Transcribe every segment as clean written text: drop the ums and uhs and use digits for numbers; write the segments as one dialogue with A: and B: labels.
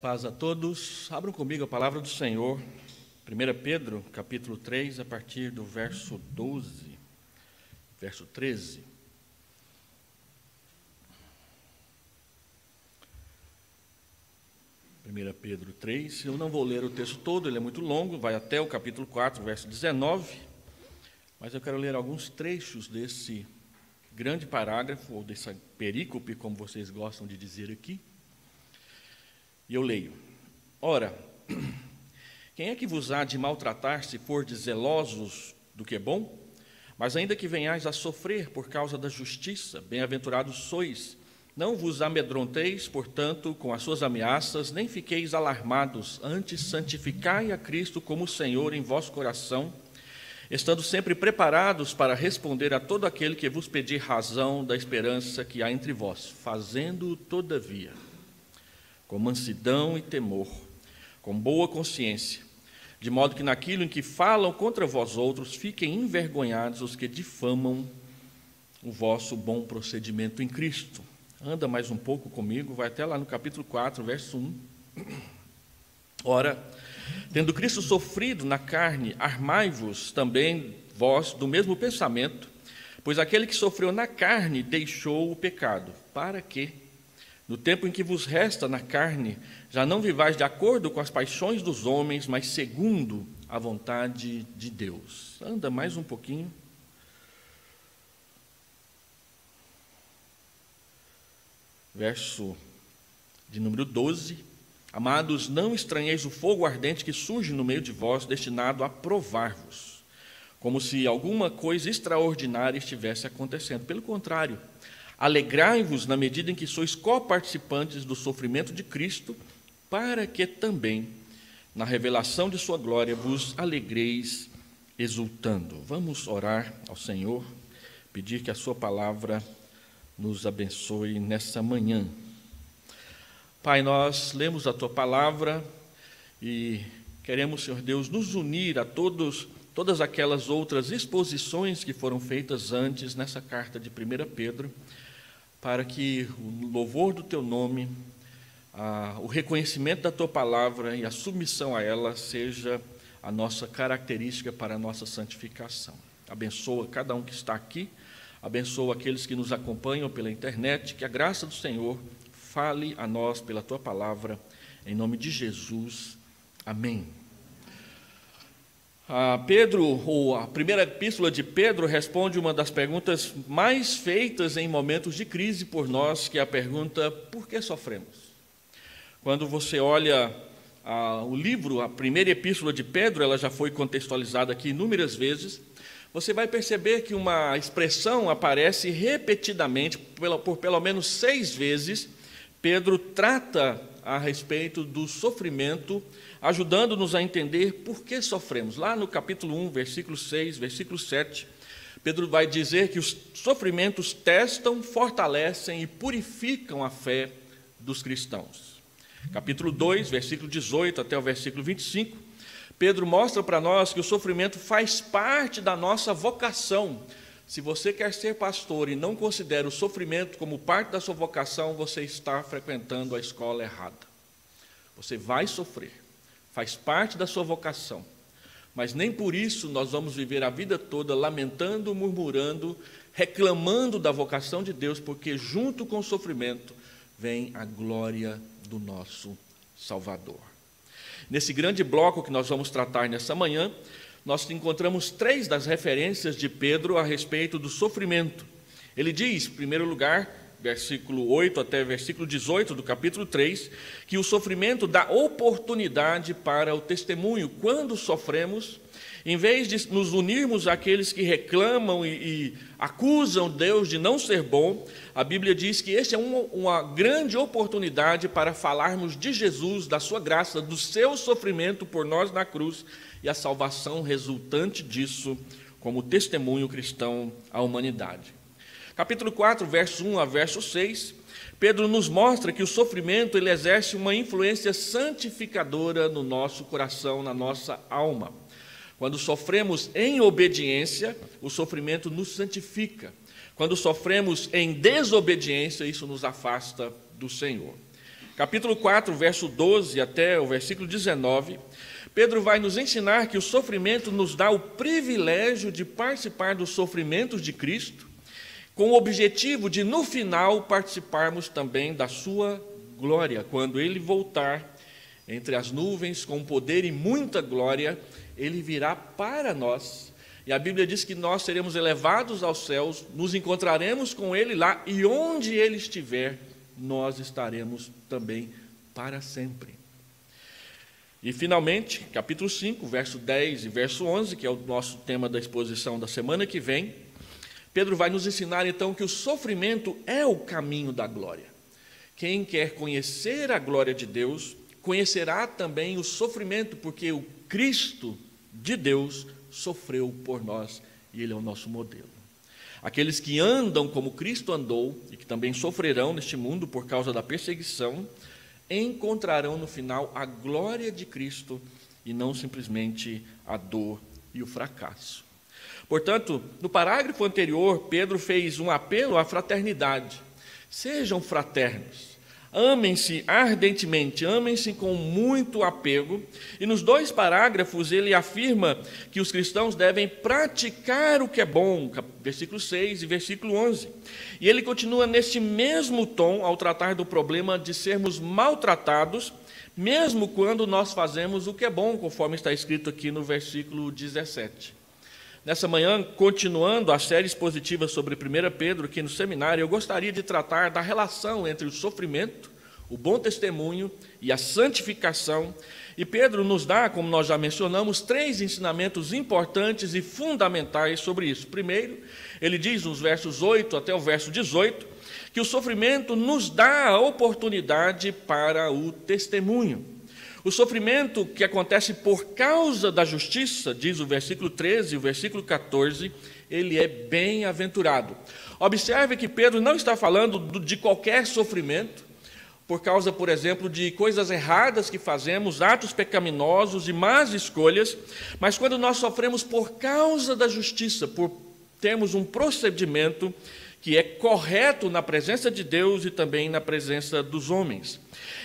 A: Paz a todos. Abram comigo a palavra do Senhor. 1 Pedro, capítulo 3, a partir do verso 12, verso 13. Pedro 3, eu não vou ler o texto todo, ele é muito longo, vai até o capítulo 4, verso 19, mas eu quero ler alguns trechos desse grande parágrafo, ou dessa perícope, como vocês gostam de dizer aqui. E eu leio: Ora, quem é que vos há de maltratar se fordes zelosos do que é bom? Mas ainda que venhais a sofrer por causa da justiça, bem-aventurados sois. Não vos amedronteis, portanto, com as suas ameaças, nem fiqueis alarmados, antes santificai a Cristo como Senhor em vosso coração, estando sempre preparados para responder a todo aquele que vos pedir razão da esperança que há entre vós, fazendo-o todavia com mansidão e temor, com boa consciência, de modo que naquilo em que falam contra vós outros, fiquem envergonhados os que difamam o vosso bom procedimento em Cristo. Anda mais um pouco comigo, vai até lá no capítulo 4, verso 1. Ora, tendo Cristo sofrido na carne, armai-vos também vós do mesmo pensamento, pois aquele que sofreu na carne deixou o pecado, para que, no tempo em que vos resta na carne, já não vivais de acordo com as paixões dos homens, mas segundo a vontade de Deus. Anda mais um pouquinho. Verso de número 12. Amados, não estranheis o fogo ardente que surge no meio de vós, destinado a provar-vos, como se alguma coisa extraordinária estivesse acontecendo. Pelo contrário, alegrai-vos na medida em que sois coparticipantes do sofrimento de Cristo, para que também, na revelação de sua glória, vos alegreis exultando. Vamos orar ao Senhor, pedir que a sua palavra nos abençoe nessa manhã. Pai, nós lemos a tua palavra e queremos, Senhor Deus, nos unir a todas aquelas outras exposições que foram feitas antes nessa carta de 1 Pedro, para que o louvor do teu nome, o reconhecimento da tua palavra e a submissão a ela seja a nossa característica para a nossa santificação. Abençoa cada um que está aqui, abençoa aqueles que nos acompanham pela internet, que a graça do Senhor fale a nós pela tua palavra, em nome de Jesus. Amém. A primeira epístola de Pedro responde uma das perguntas mais feitas em momentos de crise por nós, que é a pergunta: por que sofremos? Quando você olha o livro, a primeira epístola de Pedro, ela já foi contextualizada aqui inúmeras vezes, você vai perceber que uma expressão aparece repetidamente, por pelo menos 6 vezes. Pedro trata a respeito do sofrimento, ajudando-nos a entender por que sofremos. Lá no capítulo 1, versículo 6, versículo 7, Pedro vai dizer que os sofrimentos testam, fortalecem e purificam a fé dos cristãos. Capítulo 2, versículo 18 até o versículo 25, Pedro mostra para nós que o sofrimento faz parte da nossa vocação. Se você quer ser pastor e não considera o sofrimento como parte da sua vocação, você está frequentando a escola errada. Você vai sofrer, faz parte da sua vocação, mas nem por isso nós vamos viver a vida toda lamentando, murmurando, reclamando da vocação de Deus, porque junto com o sofrimento vem a glória do nosso Salvador. Nesse grande bloco que nós vamos tratar nessa manhã, nós encontramos 3 das referências de Pedro a respeito do sofrimento. Ele diz, em primeiro lugar, versículo 8 até versículo 18 do capítulo 3, que o sofrimento dá oportunidade para o testemunho. Quando sofremos, em vez de nos unirmos àqueles que reclamam e acusam Deus de não ser bom, a Bíblia diz que esta é uma grande oportunidade para falarmos de Jesus, da sua graça, do seu sofrimento por nós na cruz e a salvação resultante disso como testemunho cristão à humanidade. Capítulo 4, verso 1 a verso 6, Pedro nos mostra que o sofrimento ele exerce uma influência santificadora no nosso coração, na nossa alma. Quando sofremos em obediência, o sofrimento nos santifica. Quando sofremos em desobediência, isso nos afasta do Senhor. capítulo 4, verso 12 até o versículo 19, Pedro vai nos ensinar que o sofrimento nos dá o privilégio de participar dos sofrimentos de Cristo, com o objetivo de, no final, participarmos também da sua glória. Quando ele voltar entre as nuvens com poder e muita glória, ele virá para nós. E a Bíblia diz que nós seremos elevados aos céus, nos encontraremos com ele lá, e onde ele estiver, nós estaremos também para sempre. E, finalmente, capítulo 5, verso 10 e verso 11, que é o nosso tema da exposição da semana que vem, Pedro vai nos ensinar, então, que o sofrimento é o caminho da glória. Quem quer conhecer a glória de Deus, conhecerá também o sofrimento, porque o Cristo de Deus sofreu por nós, e ele é o nosso modelo. Aqueles que andam como Cristo andou, e que também sofrerão neste mundo por causa da perseguição, encontrarão no final a glória de Cristo, e não simplesmente a dor e o fracasso. Portanto, no parágrafo anterior, Pedro fez um apelo à fraternidade. Sejam fraternos, amem-se ardentemente, amem-se com muito apego. E nos 2 parágrafos ele afirma que os cristãos devem praticar o que é bom, versículo 6 e versículo 11. E ele continua neste mesmo tom ao tratar do problema de sermos maltratados, mesmo quando nós fazemos o que é bom, conforme está escrito aqui no versículo 17. Nessa manhã, continuando a série expositiva sobre 1 Pedro aqui no seminário, eu gostaria de tratar da relação entre o sofrimento, o bom testemunho e a santificação. E Pedro nos dá, como nós já mencionamos, 3 ensinamentos importantes e fundamentais sobre isso. Primeiro, ele diz nos versos 8 até o verso 18, que o sofrimento nos dá a oportunidade para o testemunho. O sofrimento que acontece por causa da justiça, diz o versículo 13 e o versículo 14, ele é bem-aventurado. Observe que Pedro não está falando de qualquer sofrimento, por causa, por exemplo, de coisas erradas que fazemos, atos pecaminosos e más escolhas, mas quando nós sofremos por causa da justiça, por termos um procedimento que é correto na presença de Deus e também na presença dos homens.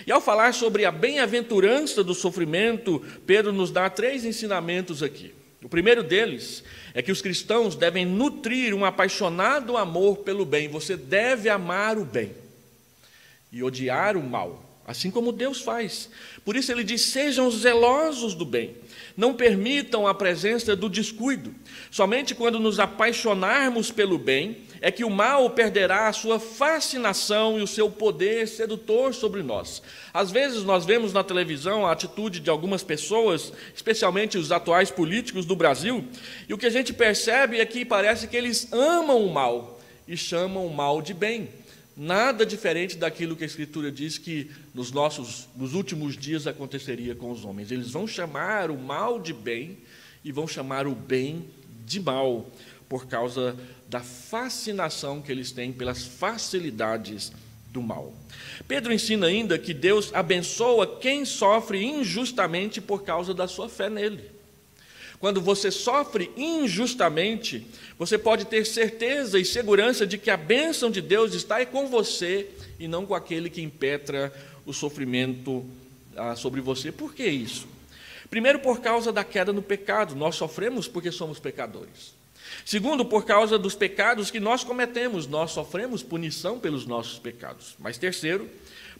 A: E ao falar sobre a bem-aventurança do sofrimento, Pedro nos dá 3 ensinamentos aqui. O primeiro deles é que os cristãos devem nutrir um apaixonado amor pelo bem. Você deve amar o bem e odiar o mal, assim como Deus faz. Por isso ele diz, sejam zelosos do bem. Não permitam a presença do descuido. Somente quando nos apaixonarmos pelo bem, é que o mal perderá a sua fascinação e o seu poder sedutor sobre nós. Às vezes nós vemos na televisão a atitude de algumas pessoas, especialmente os atuais políticos do Brasil, e o que a gente percebe é que parece que eles amam o mal e chamam o mal de bem. Nada diferente daquilo que a Escritura diz que nos últimos dias aconteceria com os homens. Eles vão chamar o mal de bem e vão chamar o bem de mal, por causa da fascinação que eles têm pelas facilidades do mal. Pedro ensina ainda que Deus abençoa quem sofre injustamente por causa da sua fé nele. Quando você sofre injustamente, você pode ter certeza e segurança de que a bênção de Deus está com você e não com aquele que impetra o sofrimento sobre você. Por que isso? Primeiro, por causa da queda no pecado. Nós sofremos porque somos pecadores. Segundo, por causa dos pecados que nós cometemos. Nós sofremos punição pelos nossos pecados. Mas terceiro,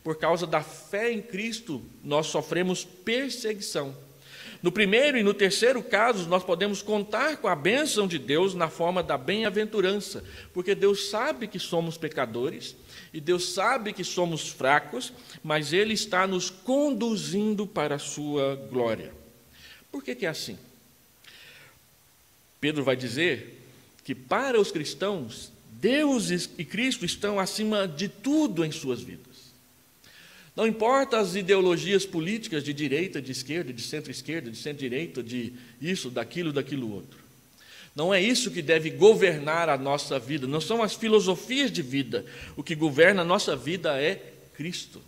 A: por causa da fé em Cristo, nós sofremos perseguição. No primeiro e no terceiro casos, nós podemos contar com a bênção de Deus na forma da bem-aventurança, porque Deus sabe que somos pecadores, e Deus sabe que somos fracos, mas Ele está nos conduzindo para a sua glória. Por que é assim? Pedro vai dizer que para os cristãos, Deus e Cristo estão acima de tudo em suas vidas. Não importa as ideologias políticas de direita, de esquerda, de centro-direita, de isso, daquilo outro. Não é isso que deve governar a nossa vida, não são as filosofias de vida. O que governa a nossa vida é Cristo.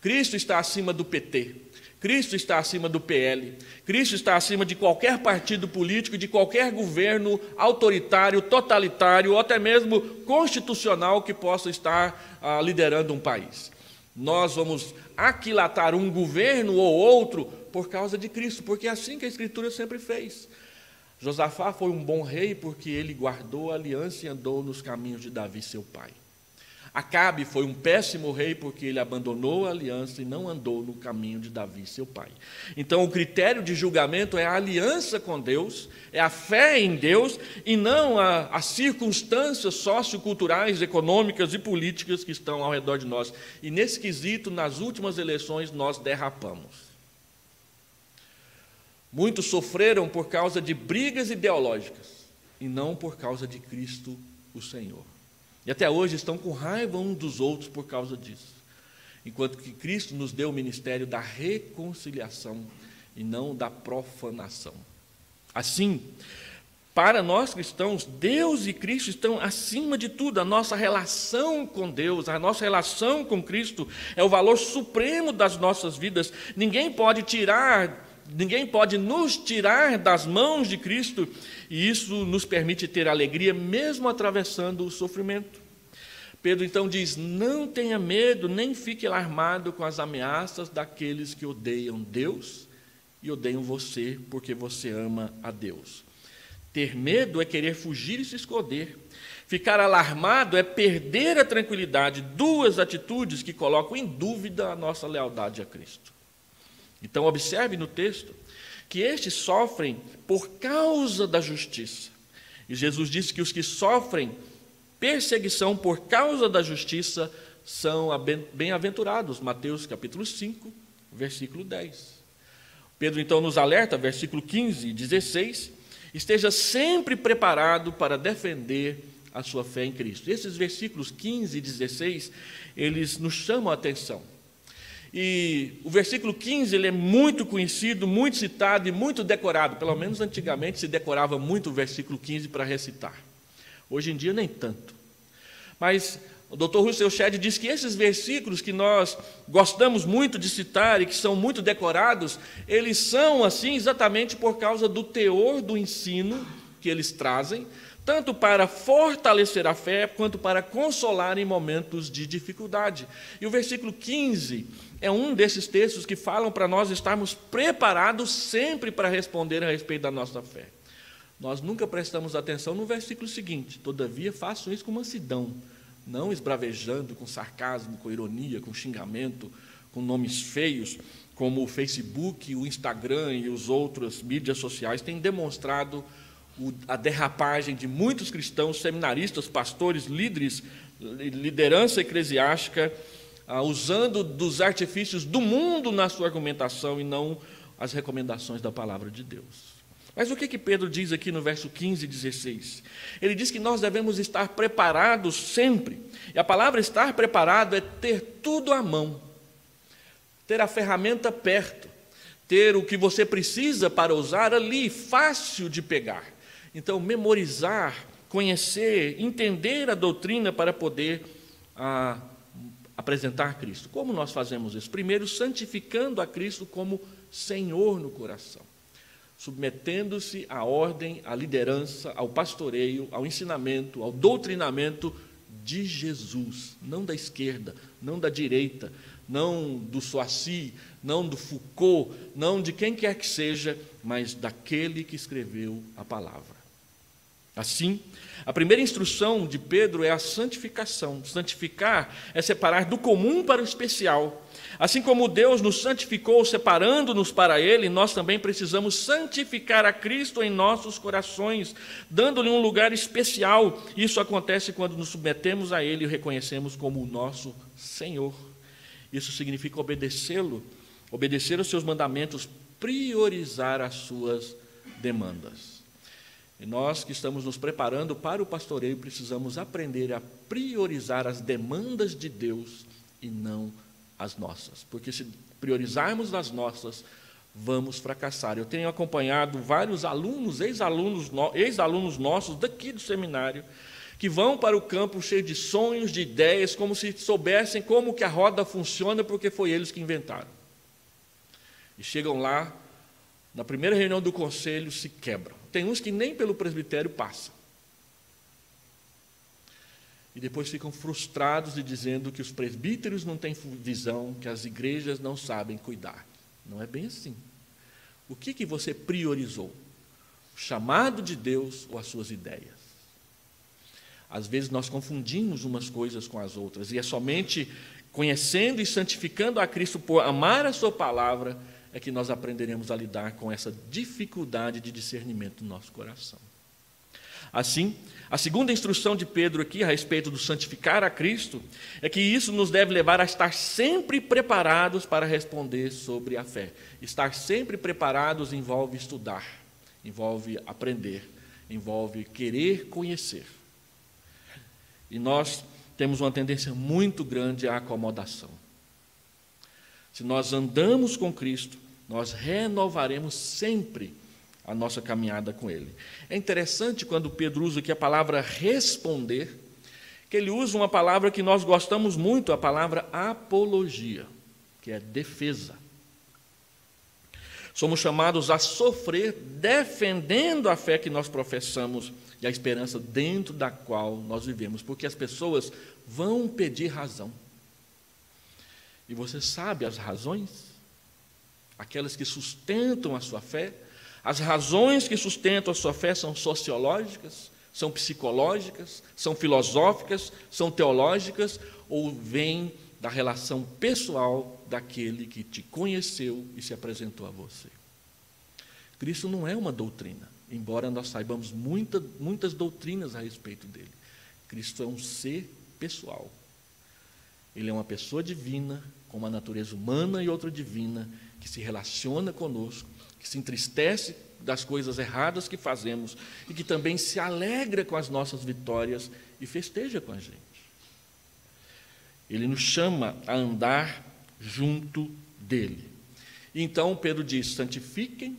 A: Cristo está acima do PT, Cristo está acima do PL, Cristo está acima de qualquer partido político, de qualquer governo autoritário, totalitário, ou até mesmo constitucional que possa estar liderando um país. Nós vamos aquilatar um governo ou outro por causa de Cristo, porque é assim que a Escritura sempre fez. Josafá foi um bom rei porque ele guardou a aliança e andou nos caminhos de Davi, seu pai. Acabe foi um péssimo rei porque ele abandonou a aliança e não andou no caminho de Davi, seu pai. Então, o critério de julgamento é a aliança com Deus, é a fé em Deus e não as circunstâncias socioculturais, econômicas e políticas que estão ao redor de nós. E nesse quesito, nas últimas eleições, nós derrapamos. Muitos sofreram por causa de brigas ideológicas e não por causa de Cristo, o Senhor. E até hoje estão com raiva uns dos outros por causa disso. Enquanto que Cristo nos deu o ministério da reconciliação e não da profanação. Assim, para nós cristãos, Deus e Cristo estão acima de tudo. A nossa relação com Deus, a nossa relação com Cristo é o valor supremo das nossas vidas. Ninguém pode nos tirar das mãos de Cristo, e isso nos permite ter alegria mesmo atravessando o sofrimento. Pedro então diz: não tenha medo, nem fique alarmado com as ameaças daqueles que odeiam Deus e odeiam você porque você ama a Deus. Ter medo é querer fugir e se esconder. Ficar alarmado é perder a tranquilidade, duas atitudes que colocam em dúvida a nossa lealdade a Cristo. Então, observe no texto que estes sofrem por causa da justiça. E Jesus disse que os que sofrem perseguição por causa da justiça são bem-aventurados. Mateus capítulo 5, versículo 10. Pedro então nos alerta, versículo 15 e 16, esteja sempre preparado para defender a sua fé em Cristo. Esses versículos 15 e 16, eles nos chamam a atenção. E o versículo 15 ele é muito conhecido, muito citado e muito decorado. Pelo menos antigamente se decorava muito o versículo 15 para recitar. Hoje em dia nem tanto. Mas o Dr. Russell Shedd diz que esses versículos que nós gostamos muito de citar e que são muito decorados, eles são assim exatamente por causa do teor do ensino que eles trazem, tanto para fortalecer a fé, quanto para consolar em momentos de dificuldade. E o versículo 15 é um desses textos que falam para nós estarmos preparados sempre para responder a respeito da nossa fé. Nós nunca prestamos atenção no versículo seguinte: todavia façam isso com mansidão, não esbravejando, com sarcasmo, com ironia, com xingamento, com nomes feios, como o Facebook, o Instagram e os outras mídias sociais têm demonstrado a derrapagem de muitos cristãos, seminaristas, pastores, líderes, liderança eclesiástica, usando dos artifícios do mundo na sua argumentação e não as recomendações da palavra de Deus. Mas o que Pedro diz aqui no verso 15 e 16? Ele diz que nós devemos estar preparados sempre. E a palavra estar preparado é ter tudo à mão, ter a ferramenta perto, ter o que você precisa para usar ali, fácil de pegar. Então, memorizar, conhecer, entender a doutrina para poder apresentar Cristo. Como nós fazemos isso? Primeiro, santificando a Cristo como Senhor no coração, submetendo-se à ordem, à liderança, ao pastoreio, ao ensinamento, ao doutrinamento de Jesus, não da esquerda, não da direita, não do Soaci, não do Foucault, não de quem quer que seja, mas daquele que escreveu a palavra. Assim, a primeira instrução de Pedro é a santificação. Santificar é separar do comum para o especial. Assim como Deus nos santificou, separando-nos para Ele, nós também precisamos santificar a Cristo em nossos corações, dando-lhe um lugar especial. Isso acontece quando nos submetemos a Ele e o reconhecemos como o nosso Senhor. Isso significa obedecê-lo, obedecer aos seus mandamentos, priorizar as suas demandas. E nós que estamos nos preparando para o pastoreio, precisamos aprender a priorizar as demandas de Deus e não as nossas. Porque se priorizarmos as nossas, vamos fracassar. Eu tenho acompanhado vários alunos, ex-alunos nossos daqui do seminário, que vão para o campo cheio de sonhos, de ideias, como se soubessem como que a roda funciona, porque foi eles que inventaram. E chegam lá, na primeira reunião do conselho, se quebram. Tem uns que nem pelo presbitério passam. e depois ficam frustrados e dizendo que os presbíteros não têm visão, que as igrejas não sabem cuidar. Não é bem assim. O que você priorizou? O chamado de Deus ou as suas ideias? Às vezes nós confundimos umas coisas com as outras, e é somente conhecendo e santificando a Cristo por amar a sua palavra é que nós aprenderemos a lidar com essa dificuldade de discernimento no nosso coração. Assim, a segunda instrução de Pedro aqui a respeito do santificar a Cristo é que isso nos deve levar a estar sempre preparados para responder sobre a fé. Estar sempre preparados envolve estudar, envolve aprender, envolve querer conhecer. E nós temos uma tendência muito grande à acomodação. Se nós andamos com Cristo, nós renovaremos sempre a nossa caminhada com Ele. É interessante quando Pedro usa aqui a palavra responder, que ele usa uma palavra que nós gostamos muito, a palavra apologia, que é defesa. Somos chamados a sofrer defendendo a fé que nós professamos e a esperança dentro da qual nós vivemos, porque as pessoas vão pedir razão. E você sabe as razões? Aquelas que sustentam a sua fé? As razões que sustentam a sua fé são sociológicas, são psicológicas, são filosóficas, são teológicas, ou vêm da relação pessoal daquele que te conheceu e se apresentou a você. Cristo não é uma doutrina, embora nós saibamos muitas doutrinas a respeito dele. Cristo é um ser pessoal. Ele é uma pessoa divina, com uma natureza humana e outra divina, que se relaciona conosco, que se entristece das coisas erradas que fazemos e que também se alegra com as nossas vitórias e festeja com a gente. Ele nos chama a andar junto dele. Então Pedro diz: santifiquem,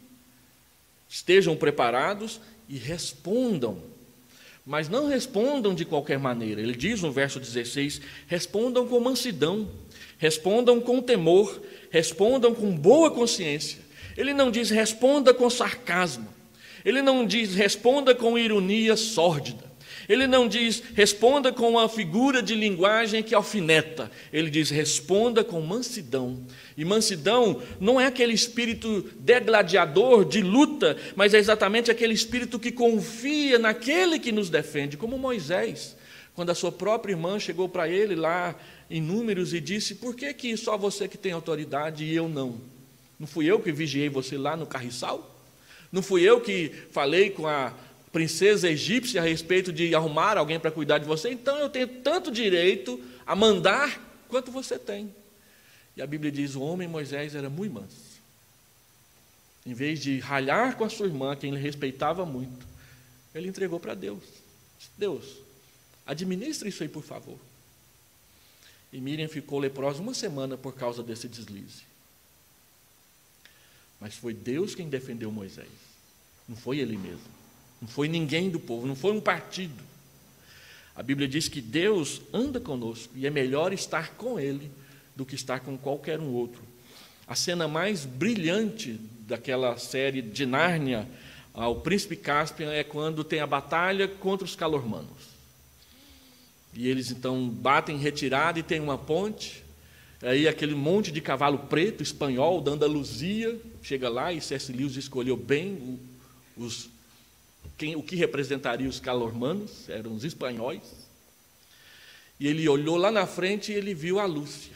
A: estejam preparados e respondam. Mas não respondam de qualquer maneira. Ele diz no verso 16, respondam com mansidão, respondam com temor, respondam com boa consciência. Ele não diz responda com sarcasmo, ele não diz responda com ironia sórdida, ele não diz responda com uma figura de linguagem que alfineta, ele diz responda com mansidão. E mansidão não é aquele espírito degladiador de luta, mas é exatamente aquele espírito que confia naquele que nos defende, como Moisés, quando a sua própria irmã chegou para ele lá em Números e disse: por que só você que tem autoridade e eu não? Não fui eu que vigiei você lá no carriçal? Não fui eu que falei com a princesa egípcia a respeito de arrumar alguém para cuidar de você? Então eu tenho tanto direito a mandar quanto você tem. E a Bíblia diz: o homem Moisés era muito manso. Em vez de ralhar com a sua irmã, quem ele respeitava muito, ele entregou para Deus. Deus, administra isso aí, por favor. E Miriam ficou leprosa 1 semana por causa desse deslize. Mas foi Deus quem defendeu Moisés. Não foi ele mesmo. Não foi ninguém do povo, não foi um partido. A Bíblia diz que Deus anda conosco e é melhor estar com Ele do que estar com qualquer um outro. A cena mais brilhante daquela série de Nárnia, o Príncipe Caspian, é quando tem a batalha contra os calormanos. E eles então batem em retirada e tem uma ponte. Aí aquele monte de cavalo preto, espanhol, da Andaluzia, chega lá e C.S. Lewis escolheu bem o que representaria os calormanos, eram os espanhóis. E ele olhou lá na frente e ele viu a Lúcia.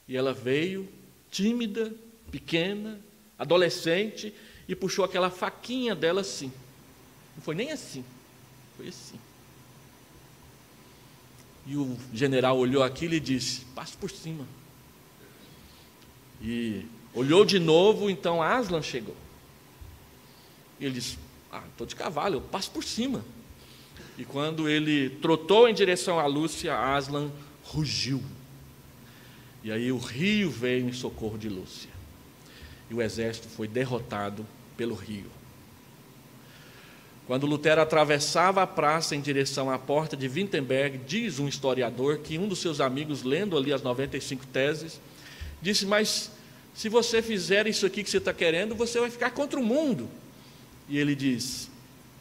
A: E ela veio, tímida, pequena, adolescente, e puxou aquela faquinha dela assim. Não foi nem assim, foi assim. E o general olhou aquilo e disse: passe por cima. E olhou de novo, então Aslan chegou. E ele disse: estou de cavalo, eu passo por cima. E quando ele trotou em direção à Lúcia, Aslan rugiu. E aí o rio veio em socorro de Lúcia. E o exército foi derrotado pelo rio. Quando Lutero atravessava a praça em direção à porta de Wittenberg, diz um historiador que um dos seus amigos, lendo ali as 95 teses, disse: mas se você fizer isso aqui que você está querendo, você vai ficar contra o mundo. E ele diz: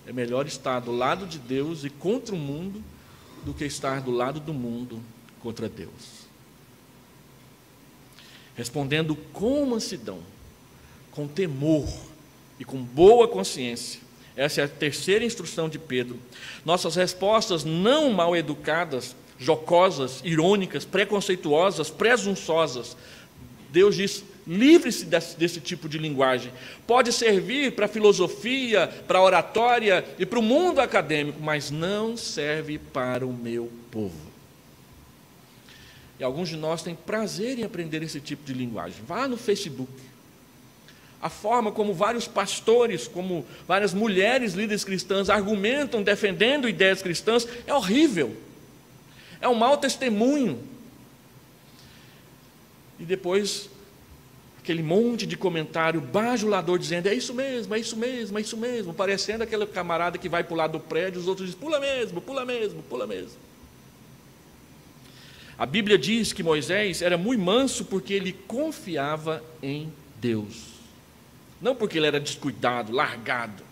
A: é melhor estar do lado de Deus e contra o mundo do que estar do lado do mundo contra Deus. Respondendo com mansidão, com temor e com boa consciência. Essa é a terceira instrução de Pedro. Nossas respostas não mal educadas, jocosas, irônicas, preconceituosas, presunçosas. Deus diz: livre-se desse tipo de linguagem. Pode servir para a filosofia, para a oratória e para o mundo acadêmico, mas não serve para o meu povo. E alguns de nós têm prazer em aprender esse tipo de linguagem. Vá no Facebook. A forma como vários pastores, como várias mulheres líderes cristãs argumentam defendendo ideias cristãs é horrível. É um mau testemunho. E depois, aquele monte de comentário bajulador dizendo: é isso mesmo, é isso mesmo, é isso mesmo, parecendo aquele camarada que vai pular do prédio, os outros dizem: pula mesmo, pula mesmo, pula mesmo. A Bíblia diz que Moisés era muito manso porque ele confiava em Deus, não porque ele era descuidado, largado.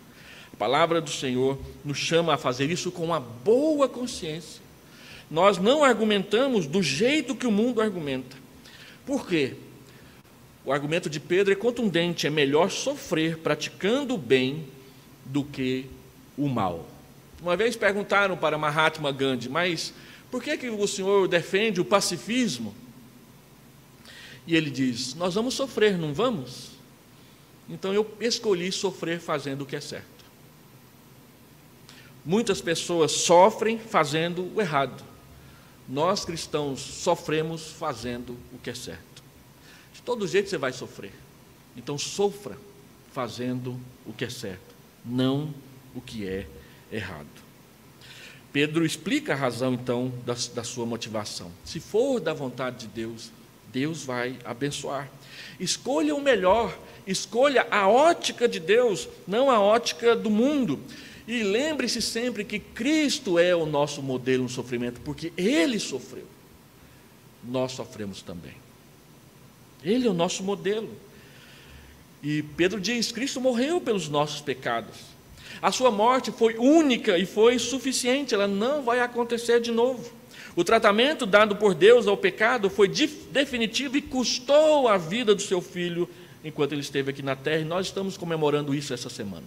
A: A palavra do Senhor nos chama a fazer isso com uma boa consciência. Nós não argumentamos do jeito que o mundo argumenta. Por quê? O argumento de Pedro é contundente: é melhor sofrer praticando o bem do que o mal. Uma vez perguntaram para Mahatma Gandhi: mas por que o senhor defende o pacifismo? E ele diz: nós vamos sofrer, não vamos? Então eu escolhi sofrer fazendo o que é certo. Muitas pessoas sofrem fazendo o errado. Nós cristãos sofremos fazendo o que é certo. De todo jeito você vai sofrer. Então sofra fazendo o que é certo, não o que é errado. Pedro explica a razão então da sua motivação. Se for da vontade de Deus, Deus vai abençoar. Escolha o melhor, escolha a ótica de Deus, não a ótica do mundo. E lembre-se sempre que Cristo é o nosso modelo no sofrimento, porque Ele sofreu. Nós sofremos também. Ele é o nosso modelo. E Pedro diz: Cristo morreu pelos nossos pecados. A sua morte foi única e foi suficiente, ela não vai acontecer de novo. O tratamento dado por Deus ao pecado foi definitivo e custou a vida do seu filho enquanto ele esteve aqui na terra, e nós estamos comemorando isso essa semana.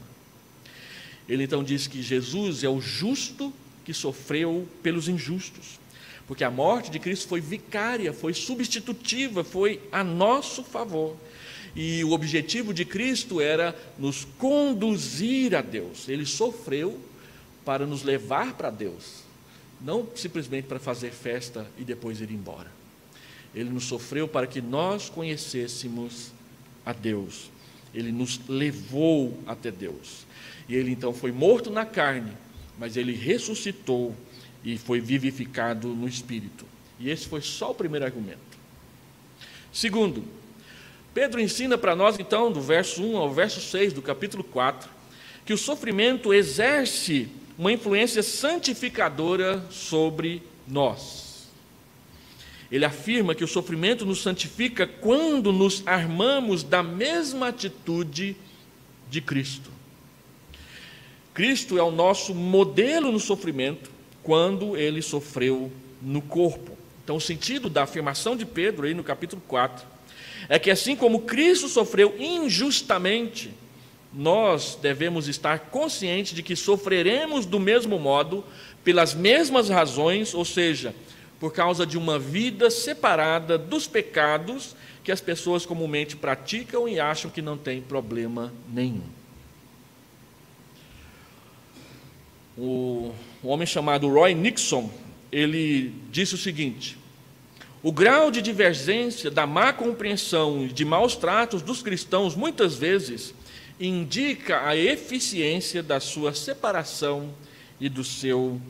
A: Ele então diz que Jesus é o justo que sofreu pelos injustos, porque a morte de Cristo foi vicária, foi substitutiva, foi a nosso favor. E o objetivo de Cristo era nos conduzir a Deus. Ele sofreu para nos levar para Deus, não simplesmente para fazer festa e depois ir embora. Ele nos sofreu para que nós conhecêssemos a Deus. Ele nos levou até Deus. E ele então foi morto na carne, mas ele ressuscitou e foi vivificado no Espírito. E esse foi só o primeiro argumento. Segundo, Pedro ensina para nós então, do verso 1 ao verso 6 do capítulo 4, que o sofrimento exerce uma influência santificadora sobre nós. Ele afirma que o sofrimento nos santifica quando nos armamos da mesma atitude de Cristo. Cristo é o nosso modelo no sofrimento quando ele sofreu no corpo. Então, o sentido da afirmação de Pedro aí no capítulo 4 é que assim como Cristo sofreu injustamente, nós devemos estar conscientes de que sofreremos do mesmo modo, pelas mesmas razões, ou seja, por causa de uma vida separada dos pecados que as pessoas comumente praticam e acham que não tem problema nenhum. Um homem chamado Roy Nixon, ele disse o seguinte: o grau de divergência da má compreensão e de maus tratos dos cristãos muitas vezes indica a eficiência da sua separação e do seu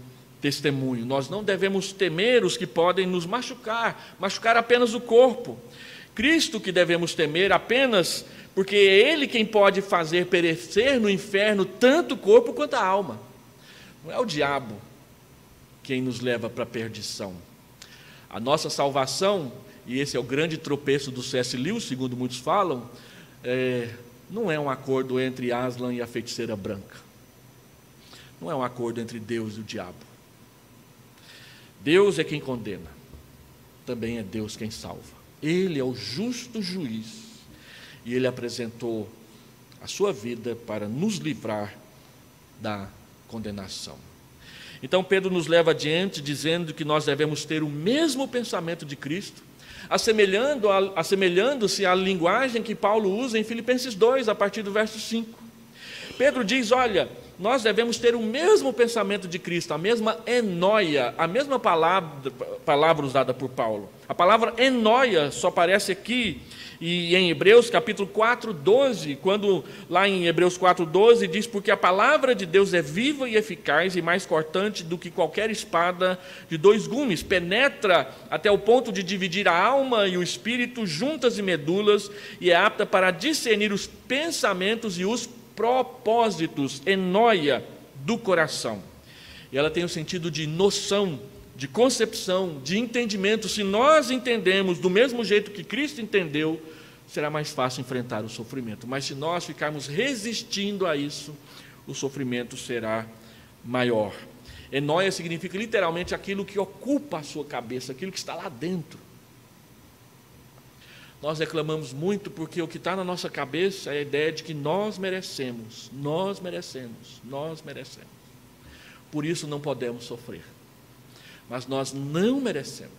A: testemunho. Nós não devemos temer os que podem nos machucar apenas o corpo. Cristo que devemos temer apenas porque é Ele quem pode fazer perecer no inferno tanto o corpo quanto a alma. Não é o diabo quem nos leva para a perdição. A nossa salvação, e esse é o grande tropeço do C.S. Lewis, segundo muitos falam, não é um acordo entre Aslan e a feiticeira branca. Não é um acordo entre Deus e o diabo. Deus é quem condena, também é Deus quem salva. Ele é o justo juiz e Ele apresentou a sua vida para nos livrar da condenação. Então Pedro nos leva adiante dizendo que nós devemos ter o mesmo pensamento de Cristo, assemelhando-se à linguagem que Paulo usa em Filipenses 2, a partir do verso 5. Pedro diz, olha, nós devemos ter o mesmo pensamento de Cristo, a mesma enóia, a mesma palavra usada por Paulo. A palavra enóia só aparece aqui e em Hebreus capítulo 4, 12, quando lá em Hebreus 4, 12 diz, porque a palavra de Deus é viva e eficaz e mais cortante do que qualquer espada de dois gumes, penetra até o ponto de dividir a alma e o espírito, juntas e medulas, e é apta para discernir os pensamentos e os propósitos, enóia do coração. E ela tem o sentido de noção, de concepção, de entendimento. Se nós entendemos do mesmo jeito que Cristo entendeu, será mais fácil enfrentar o sofrimento. Mas se nós ficarmos resistindo a isso, o sofrimento será maior. Enóia significa literalmente aquilo que ocupa a sua cabeça, aquilo que está lá dentro. Nós reclamamos muito porque o que está na nossa cabeça é a ideia de que nós merecemos, nós merecemos, nós merecemos. Por isso não podemos sofrer. Mas nós não merecemos,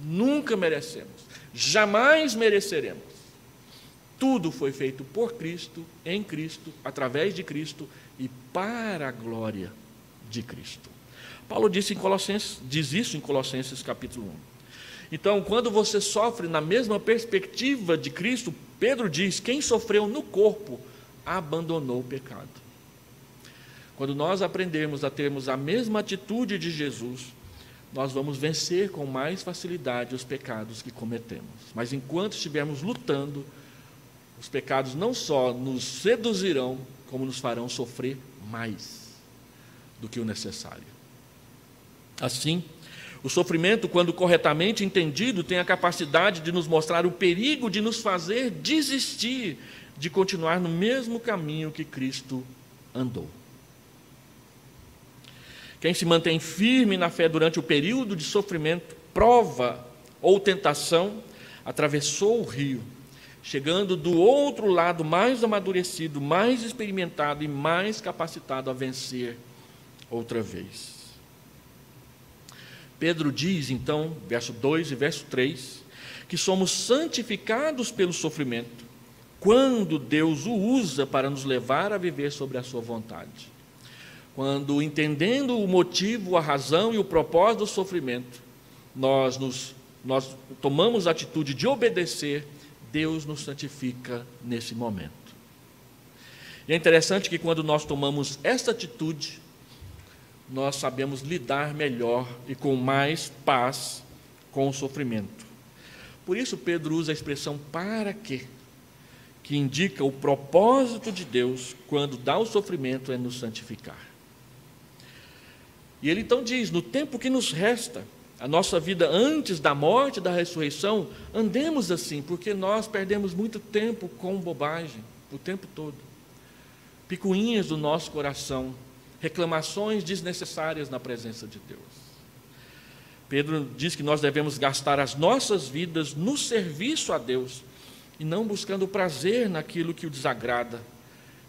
A: nunca merecemos, jamais mereceremos. Tudo foi feito por Cristo, em Cristo, através de Cristo e para a glória de Cristo. Paulo diz isso em Colossenses capítulo 1. Então, quando você sofre na mesma perspectiva de Cristo, Pedro diz, quem sofreu no corpo abandonou o pecado. Quando nós aprendermos a termos a mesma atitude de Jesus, nós vamos vencer com mais facilidade os pecados que cometemos. Mas enquanto estivermos lutando, os pecados não só nos seduzirão, como nos farão sofrer mais do que o necessário. Assim, o sofrimento, quando corretamente entendido, tem a capacidade de nos mostrar o perigo de nos fazer desistir de continuar no mesmo caminho que Cristo andou. Quem se mantém firme na fé durante o período de sofrimento, prova ou tentação, atravessou o rio, chegando do outro lado mais amadurecido, mais experimentado e mais capacitado a vencer outra vez. Pedro diz, então, verso 2 e verso 3, que somos santificados pelo sofrimento, quando Deus o usa para nos levar a viver sobre a sua vontade. Quando, entendendo o motivo, a razão e o propósito do sofrimento, nós tomamos a atitude de obedecer, Deus nos santifica nesse momento. E é interessante que quando nós tomamos esta atitude, nós sabemos lidar melhor e com mais paz com o sofrimento. Por isso Pedro usa a expressão para quê, que indica o propósito de Deus quando dá o sofrimento é nos santificar. E ele então diz, no tempo que nos resta, a nossa vida antes da morte e da ressurreição, andemos assim, porque nós perdemos muito tempo com bobagem, o tempo todo. Picuinhas do nosso coração, reclamações desnecessárias na presença de Deus. Pedro diz que nós devemos gastar as nossas vidas no serviço a Deus e não buscando prazer naquilo que o desagrada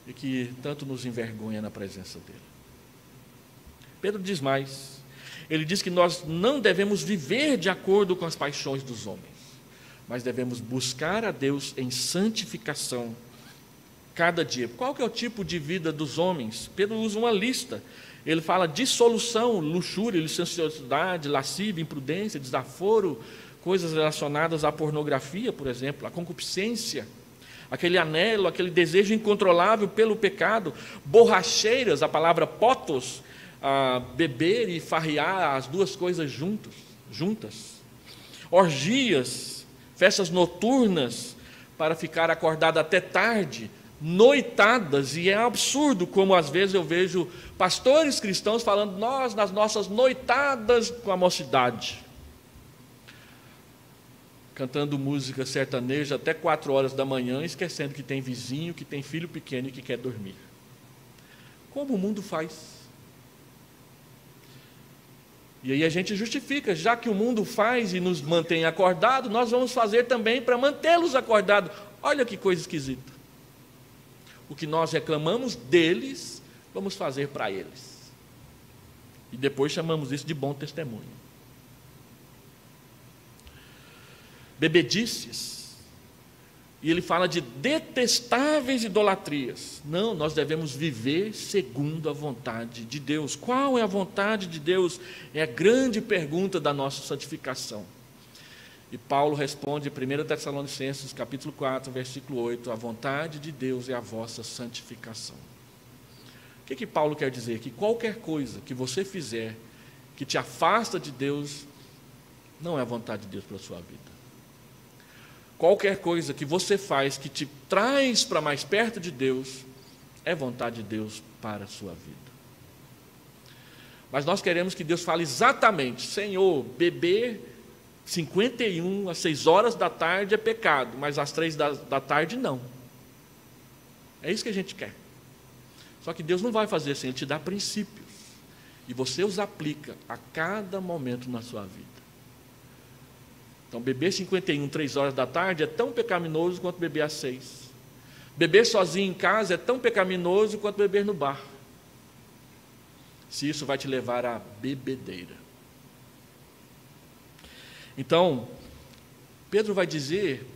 A: e que tanto nos envergonha na presença dele. Pedro diz mais, ele diz que nós não devemos viver de acordo com as paixões dos homens, mas devemos buscar a Deus em santificação cada dia. Qual que é o tipo de vida dos homens? Pedro usa uma lista. Ele fala dissolução, luxúria, licenciosidade, lascívia, imprudência, desaforo, coisas relacionadas à pornografia, por exemplo, à concupiscência, aquele anelo, aquele desejo incontrolável pelo pecado, borracheiras, a palavra potos, beber e farrear, as duas coisas juntas, orgias, festas noturnas para ficar acordado até tarde, noitadas, e é absurdo como às vezes eu vejo pastores cristãos falando, nós nas nossas noitadas com a mocidade, cantando música sertaneja até 4 horas da manhã, esquecendo que tem vizinho, que tem filho pequeno e que quer dormir. Como o mundo faz? E aí a gente justifica, já que o mundo faz e nos mantém acordados, nós vamos fazer também para mantê-los acordados. Olha que coisa esquisita. O que nós reclamamos deles, vamos fazer para eles. E depois chamamos isso de bom testemunho. Bebedices. E ele fala de detestáveis idolatrias. Não, nós devemos viver segundo a vontade de Deus. Qual é a vontade de Deus? É a grande pergunta da nossa santificação. E Paulo responde em 1 Tessalonicenses, capítulo 4, versículo 8, a vontade de Deus é a vossa santificação. O que Paulo quer dizer? Que qualquer coisa que você fizer que te afasta de Deus, não é a vontade de Deus para a sua vida. Qualquer coisa que você faz que te traz para mais perto de Deus, é vontade de Deus para a sua vida. Mas nós queremos que Deus fale exatamente, Senhor, beber 51 às 6 horas da tarde é pecado, mas às 3 da tarde não. É isso que a gente quer. Só que Deus não vai fazer assim, Ele te dá princípios. E você os aplica a cada momento na sua vida. Então, beber 51, 3 horas da tarde é tão pecaminoso quanto beber às 6. Beber sozinho em casa é tão pecaminoso quanto beber no bar. Se isso vai te levar à bebedeira. Então, Pedro vai dizer,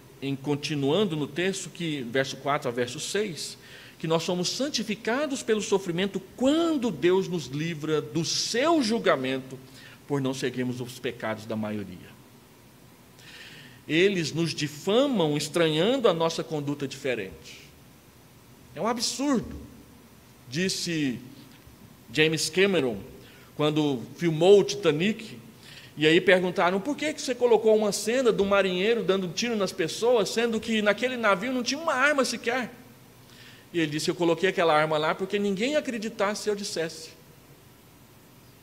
A: continuando no texto, que verso 4 a verso 6, que nós somos santificados pelo sofrimento quando Deus nos livra do seu julgamento por não seguirmos os pecados da maioria. Eles nos difamam estranhando a nossa conduta diferente. É um absurdo, disse James Cameron, quando filmou o Titanic, e aí perguntaram, por que você colocou uma cena de um marinheiro dando um tiro nas pessoas, sendo que naquele navio não tinha uma arma sequer? E ele disse, eu coloquei aquela arma lá porque ninguém acreditasse se eu dissesse.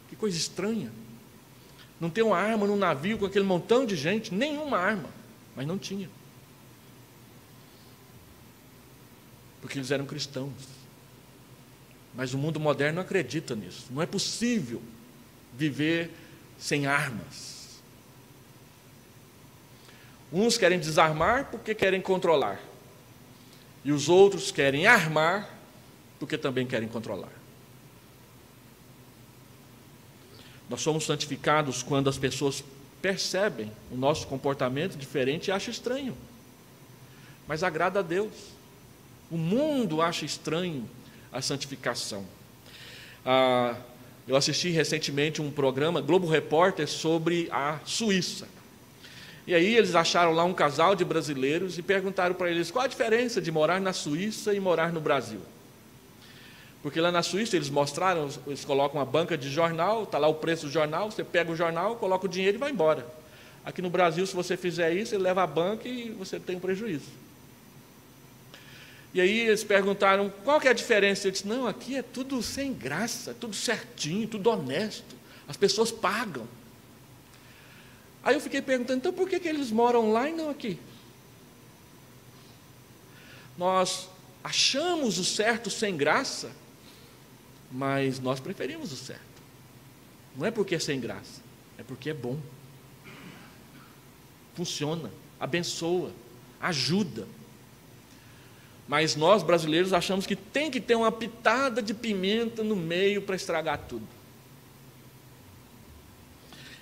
A: Que coisa estranha. Não tem uma arma no navio com aquele montão de gente, nenhuma arma, mas não tinha. Porque eles eram cristãos. Mas o mundo moderno não acredita nisso. Não é possível viver sem armas. Uns querem desarmar porque querem controlar. E os outros querem armar porque também querem controlar. Nós somos santificados quando as pessoas percebem o nosso comportamento diferente e acham estranho. Mas agrada a Deus. O mundo acha estranho a santificação. Eu assisti recentemente um programa, Globo Repórter, sobre a Suíça. E aí eles acharam lá um casal de brasileiros e perguntaram para eles qual a diferença de morar na Suíça e morar no Brasil. Porque lá na Suíça eles mostraram, eles colocam uma banca de jornal, está lá o preço do jornal, você pega o jornal, coloca o dinheiro e vai embora. Aqui no Brasil, se você fizer isso, ele leva a banca e você tem um prejuízo. E aí eles perguntaram, qual que é a diferença? Eu disse, não, aqui é tudo sem graça, tudo certinho, tudo honesto. As pessoas pagam. Aí eu fiquei perguntando, então por que eles moram lá e não aqui? Nós achamos o certo sem graça, mas nós preferimos o certo. Não é porque é sem graça, é porque é bom. Funciona, abençoa, ajuda. Mas nós, brasileiros, achamos que tem que ter uma pitada de pimenta no meio para estragar tudo.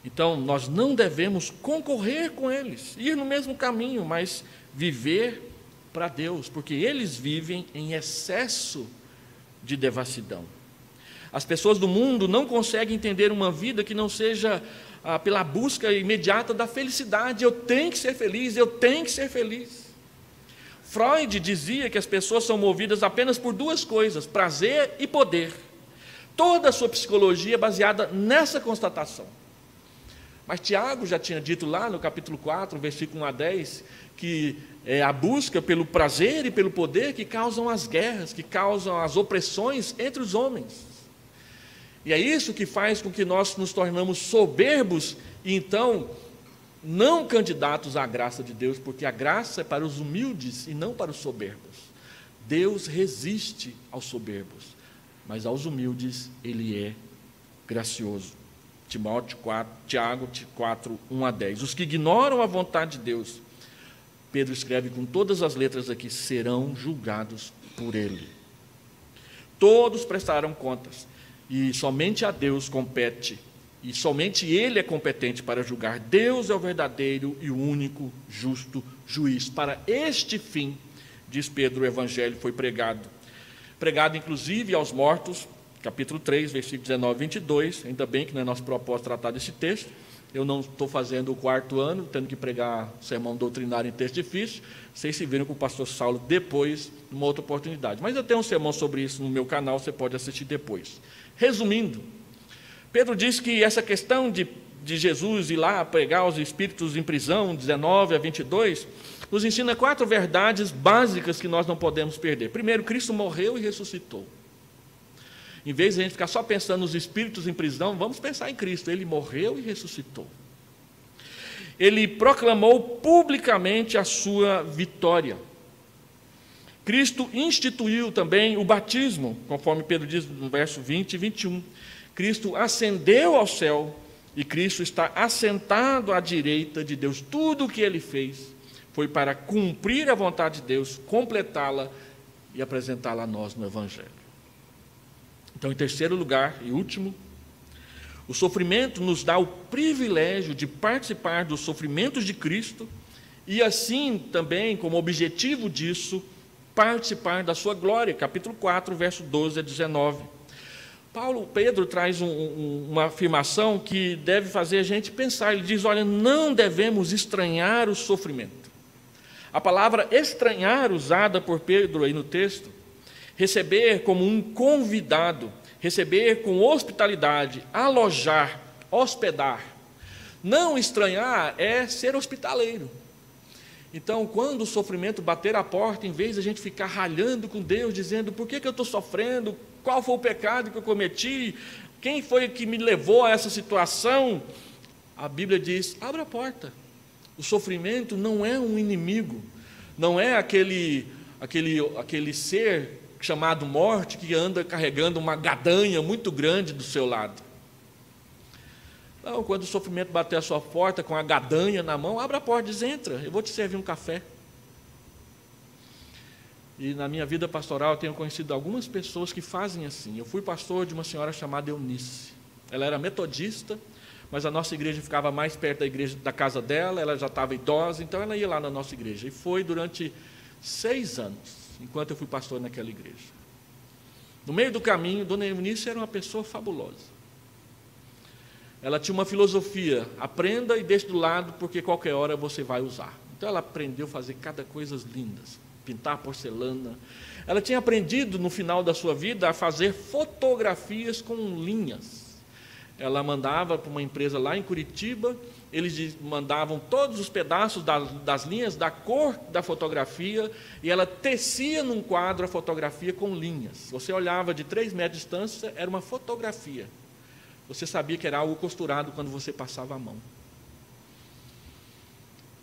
A: Então, nós não devemos concorrer com eles, ir no mesmo caminho, mas viver para Deus, porque eles vivem em excesso de devassidão. As pessoas do mundo não conseguem entender uma vida que não seja pela busca imediata da felicidade. Eu tenho que ser feliz, eu tenho que ser feliz. Freud dizia que as pessoas são movidas apenas por duas coisas, prazer e poder. Toda a sua psicologia é baseada nessa constatação. Mas Tiago já tinha dito lá no capítulo 4, versículo 1 a 10, que é a busca pelo prazer e pelo poder que causam as guerras, que causam as opressões entre os homens. E é isso que faz com que nós nos tornamos soberbos e então não candidatos à graça de Deus, porque a graça é para os humildes e não para os soberbos. Deus resiste aos soberbos, mas aos humildes Ele é gracioso. Tiago 4, 1 a 10. Os que ignoram a vontade de Deus, Pedro escreve com todas as letras aqui, serão julgados por ele. Todos prestarão contas, e somente a Deus compete, e somente ele é competente para julgar. Deus é o verdadeiro e o único justo juiz. Para este fim, diz Pedro, o evangelho foi pregado. Pregado inclusive aos mortos, capítulo 3, versículo 19 e 22, ainda bem que não é nosso propósito tratar desse texto, eu não estou fazendo o 4º ano, tendo que pregar sermão doutrinário em texto difícil, vocês se viram com o pastor Saulo depois, numa outra oportunidade. Mas eu tenho um sermão sobre isso no meu canal, você pode assistir depois. Resumindo, Pedro diz que essa questão de Jesus ir lá pregar os espíritos em prisão, 19 a 22, nos ensina 4 verdades básicas que nós não podemos perder. Primeiro, Cristo morreu e ressuscitou. Em vez de a gente ficar só pensando nos espíritos em prisão, vamos pensar em Cristo. Ele morreu e ressuscitou. Ele proclamou publicamente a sua vitória. Cristo instituiu também o batismo, conforme Pedro diz no verso 20 e 21. Cristo ascendeu ao céu e Cristo está assentado à direita de Deus. Tudo o que ele fez foi para cumprir a vontade de Deus, completá-la e apresentá-la a nós no Evangelho. Então, em terceiro lugar e último, o sofrimento nos dá o privilégio de participar dos sofrimentos de Cristo e assim também, como objetivo disso, participar da sua glória. Capítulo 4, verso 12 a 19. Pedro traz uma afirmação que deve fazer a gente pensar. Ele diz, olha, não devemos estranhar o sofrimento. A palavra estranhar, usada por Pedro aí no texto, receber como um convidado, receber com hospitalidade, alojar, hospedar. Não estranhar é ser hospitaleiro. Então, quando o sofrimento bater a porta, em vez de a gente ficar ralhando com Deus, dizendo, por que eu estou sofrendo? Qual foi o pecado que eu cometi? Quem foi que me levou a essa situação? A Bíblia diz, abra a porta. O sofrimento não é um inimigo, não é aquele ser chamado morte, que anda carregando uma gadanha muito grande do seu lado. Não, quando o sofrimento bater a sua porta com a gadanha na mão, abra a porta e diz, entra, eu vou te servir um café. E na minha vida pastoral eu tenho conhecido algumas pessoas que fazem assim. Eu fui pastor de uma senhora chamada Eunice. Ela era metodista, mas a nossa igreja ficava mais perto da casa dela, ela já estava idosa, então ela ia lá na nossa igreja. E foi durante 6 anos. Enquanto eu fui pastor naquela igreja. No meio do caminho, Dona Eunice era uma pessoa fabulosa. Ela tinha uma filosofia, aprenda e deixe do lado, porque qualquer hora você vai usar. Então ela aprendeu a fazer cada coisa lindas, pintar porcelana. Ela tinha aprendido, no final da sua vida, a fazer fotografias com linhas. Ela mandava para uma empresa lá em Curitiba, eles mandavam todos os pedaços das linhas, da cor da fotografia, e ela tecia num quadro a fotografia com linhas. Você olhava de 3 metros de distância, era uma fotografia. Você sabia que era algo costurado quando você passava a mão.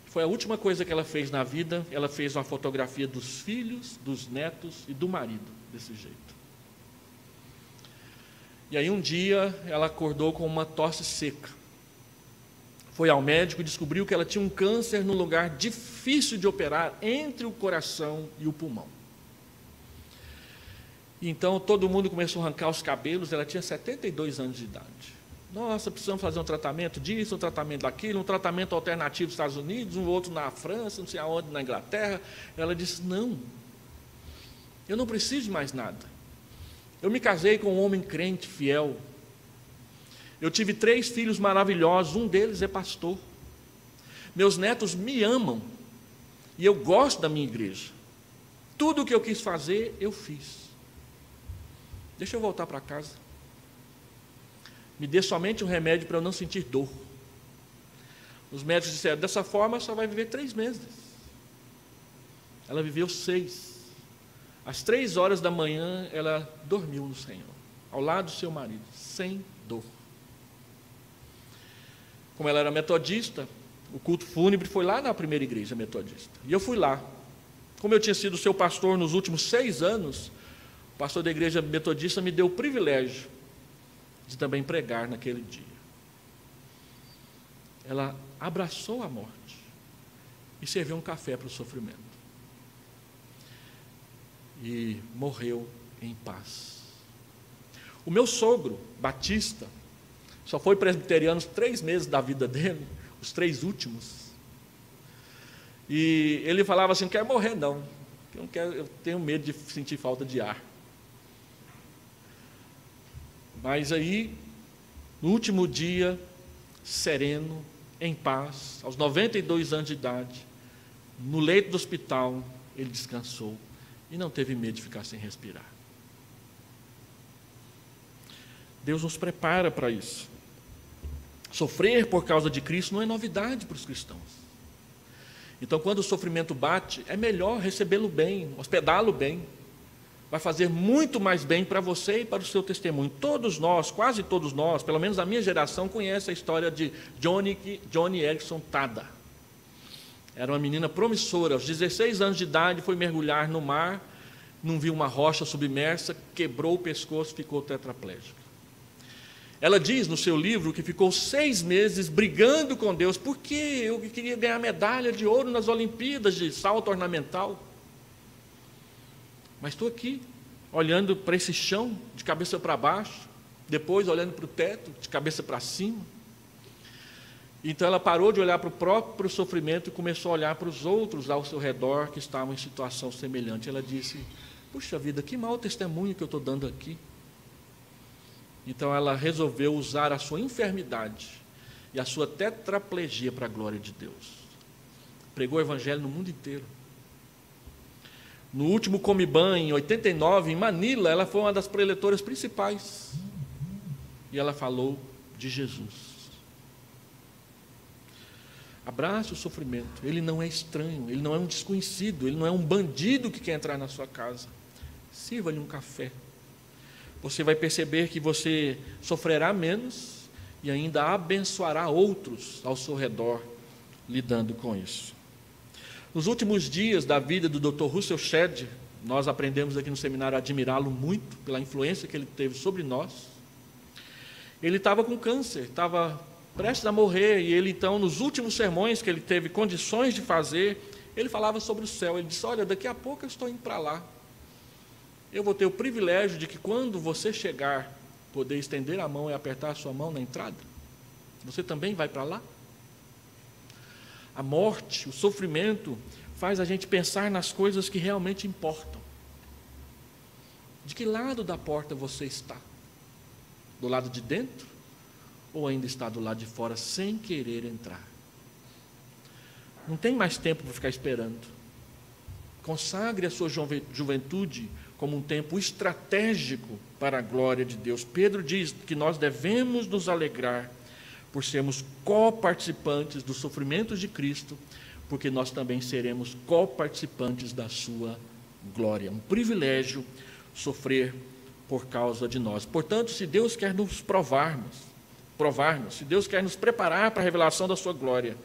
A: Foi a última coisa que ela fez na vida, ela fez uma fotografia dos filhos, dos netos e do marido, desse jeito. E aí um dia ela acordou com uma tosse seca. Foi ao médico e descobriu que ela tinha um câncer num lugar difícil de operar entre o coração e o pulmão. E então todo mundo começou a arrancar os cabelos, ela tinha 72 anos de idade. Nossa, precisamos fazer um tratamento disso, um tratamento daquilo, um tratamento alternativo nos Estados Unidos, um outro na França, não sei aonde, na Inglaterra. Ela disse, não, eu não preciso de mais nada. Eu me casei com um homem crente, fiel. Eu tive 3 filhos maravilhosos, um deles é pastor. Meus netos me amam, e eu gosto da minha igreja. Tudo o que eu quis fazer, eu fiz. Deixa eu voltar para casa. Me dê somente um remédio para eu não sentir dor. Os médicos disseram, dessa forma, só vai viver 3 meses. Ela viveu 6. Às 3 horas da manhã, ela dormiu no Senhor, ao lado do seu marido, sem dor. Como ela era metodista, o culto fúnebre foi lá na primeira igreja metodista. E eu fui lá. Como eu tinha sido seu pastor nos últimos 6 anos, o pastor da igreja metodista me deu o privilégio de também pregar naquele dia. ela abraçou a morte e serviu um café para o sofrimento. E morreu em paz. O meu sogro, batista, só foi presbiteriano os 3 meses da vida dele, os 3 últimos. E ele falava assim: não quero morrer não, eu tenho medo de sentir falta de ar. Mas aí, no último dia, sereno, em paz, aos 92 anos de idade, no leito do hospital, ele descansou e não teve medo de ficar sem respirar. Deus nos prepara para isso. Sofrer por causa de Cristo não é novidade para os cristãos. Então, quando o sofrimento bate, é melhor recebê-lo bem, hospedá-lo bem. Vai fazer muito mais bem para você e para o seu testemunho. Todos nós, quase todos nós, pelo menos a minha geração, conhece a história de Joni Eareckson Tada. Era uma menina promissora, aos 16 anos de idade foi mergulhar no mar, não viu uma rocha submersa, quebrou o pescoço, ficou tetraplégica. Ela diz no seu livro que ficou 6 meses brigando com Deus, porque eu queria ganhar medalha de ouro nas Olimpíadas de salto ornamental. Mas estou aqui, olhando para esse chão, de cabeça para baixo, depois olhando para o teto, de cabeça para cima. Então ela parou de olhar para o próprio sofrimento e começou a olhar para os outros ao seu redor que estavam em situação semelhante. Ela disse: puxa vida, que mau testemunho que eu estou dando aqui. Então ela resolveu usar a sua enfermidade e a sua tetraplegia para a glória de Deus. Pregou o evangelho no mundo inteiro. No último Comiban, em 89, em Manila, ela foi uma das preletoras principais. E ela falou de Jesus. Abrace o sofrimento. Ele não é estranho, ele não é um desconhecido, ele não é um bandido que quer entrar na sua casa. Sirva-lhe um café. Você vai perceber que você sofrerá menos e ainda abençoará outros ao seu redor, lidando com isso. Nos últimos dias da vida do Dr. Russell Shedd, nós aprendemos aqui no seminário a admirá-lo muito pela influência que ele teve sobre nós. Ele estava com câncer, estava prestes a morrer, e ele então, nos últimos sermões que ele teve condições de fazer, ele falava sobre o céu. Ele disse: olha, daqui a pouco eu estou indo para lá. Eu vou ter o privilégio de que quando você chegar, poder estender a mão e apertar a sua mão na entrada. Você também vai para lá? A morte, o sofrimento, faz a gente pensar nas coisas que realmente importam. De que lado da porta você está? Do lado de dentro? Ou ainda está do lado de fora, sem querer entrar? Não tem mais tempo para ficar esperando. Consagre a sua juventude como um tempo estratégico para a glória de Deus. Pedro diz que nós devemos nos alegrar por sermos coparticipantes dos sofrimentos de Cristo, porque nós também seremos coparticipantes da sua glória. Um privilégio sofrer por causa de nós. Portanto, se Deus quer nos provar-nos, se Deus quer nos preparar para a revelação da sua glória,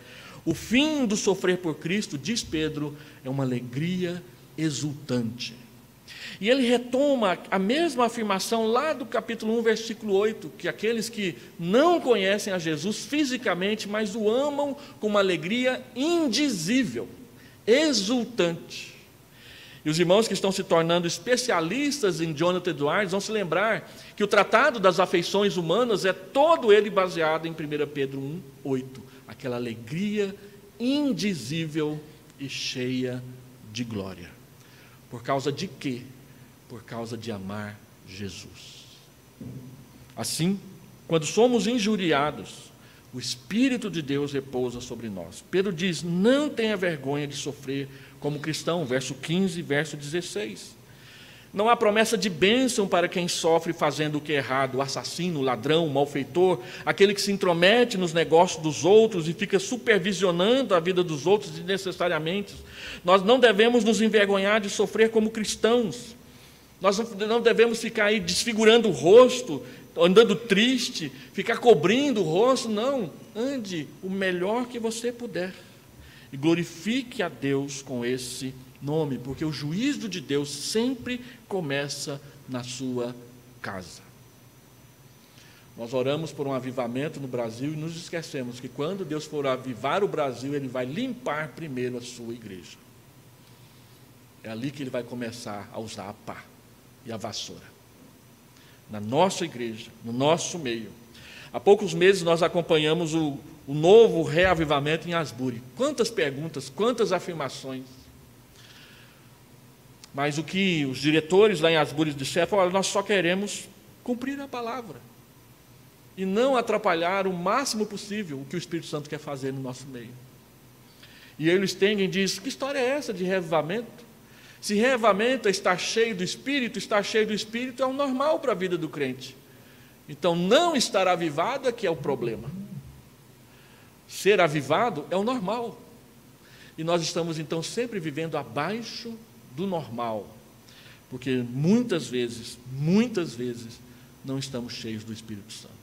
A: o fim do sofrer por Cristo, diz Pedro, é uma alegria exultante. E ele retoma a mesma afirmação lá do capítulo 1, versículo 8, que aqueles que não conhecem a Jesus fisicamente, mas o amam com uma alegria indizível, exultante. E os irmãos que estão se tornando especialistas em Jonathan Edwards vão se lembrar que o Tratado das Afeições Humanas é todo ele baseado em 1 Pedro 1, 8, aquela alegria indizível e cheia de glória. Por causa de quê? Por causa de amar Jesus. Assim, quando somos injuriados, o Espírito de Deus repousa sobre nós. Pedro diz: não tenha vergonha de sofrer como cristão, verso 15, verso 16. Não há promessa de bênção para quem sofre fazendo o que é errado, o assassino, o ladrão, o malfeitor, aquele que se intromete nos negócios dos outros e fica supervisionando a vida dos outros desnecessariamente. Nós não devemos nos envergonhar de sofrer como cristãos. Nós não devemos ficar aí desfigurando o rosto, andando triste, ficar cobrindo o rosto. Não, ande o melhor que você puder e glorifique a Deus com esse nome, porque o juízo de Deus sempre começa na sua casa. Nós oramos por um avivamento no Brasil e nos esquecemos que quando Deus for avivar o Brasil, Ele vai limpar primeiro a sua igreja. É ali que Ele vai começar a usar a pá e a vassoura. Na nossa igreja, no nosso meio. Há poucos meses nós acompanhamos o novo reavivamento em Asbury. Quantas perguntas, quantas afirmações. Mas o que os diretores lá em Asbury disseram, olha, nós só queremos cumprir a palavra e não atrapalhar o máximo possível o que o Espírito Santo quer fazer no nosso meio. E ele Stengen diz, que história é essa de reavivamento? Se reavivamento é estar cheio do Espírito, é o normal para a vida do crente. Então, não estar avivado é que é o problema. Ser avivado é o normal. E nós estamos, então, sempre vivendo abaixo do normal. Porque muitas vezes, não estamos cheios do Espírito Santo.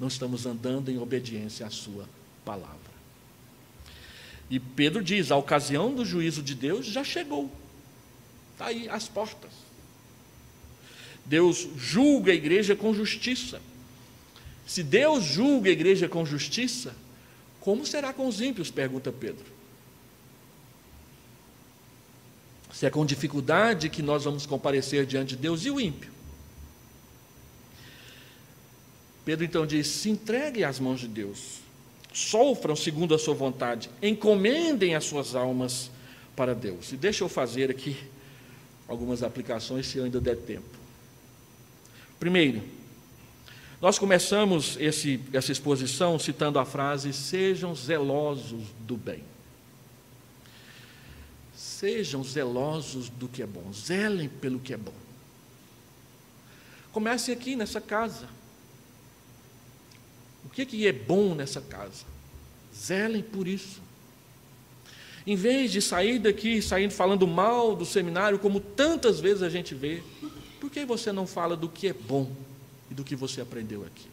A: Não estamos andando em obediência à sua palavra. E Pedro diz, a ocasião do juízo de Deus já chegou. Está aí, às portas. Deus julga a igreja com justiça. Se Deus julga a igreja com justiça, como será com os ímpios? Pergunta Pedro. Se é com dificuldade que nós vamos comparecer diante de Deus, e o ímpio? Pedro então diz, se entreguem às mãos de Deus, sofram segundo a sua vontade, encomendem as suas almas para Deus. E deixa eu fazer aqui algumas aplicações, se eu ainda der tempo. Primeiro, nós começamos essa exposição citando a frase, sejam zelosos do bem. Sejam zelosos do que é bom, zelem pelo que é bom. Comecem aqui nessa casa. O que é bom nessa casa? Zelem por isso. Em vez de sair daqui, saindo falando mal do seminário, como tantas vezes a gente vê, por que você não fala do que é bom e do que você aprendeu aqui?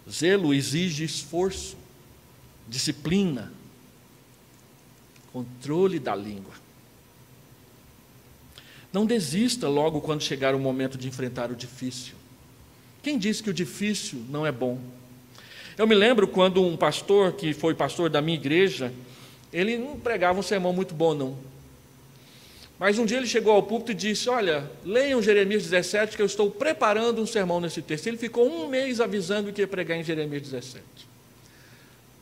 A: Zelo exige esforço, disciplina, controle da língua. Não desista logo quando chegar o momento de enfrentar o difícil. Quem disse que o difícil não é bom? Eu me lembro quando um pastor, que foi pastor da minha igreja, ele não pregava um sermão muito bom, não. Mas um dia ele chegou ao púlpito e disse, olha, leiam Jeremias 17, que eu estou preparando um sermão nesse texto. Ele ficou um mês avisando que ia pregar em Jeremias 17.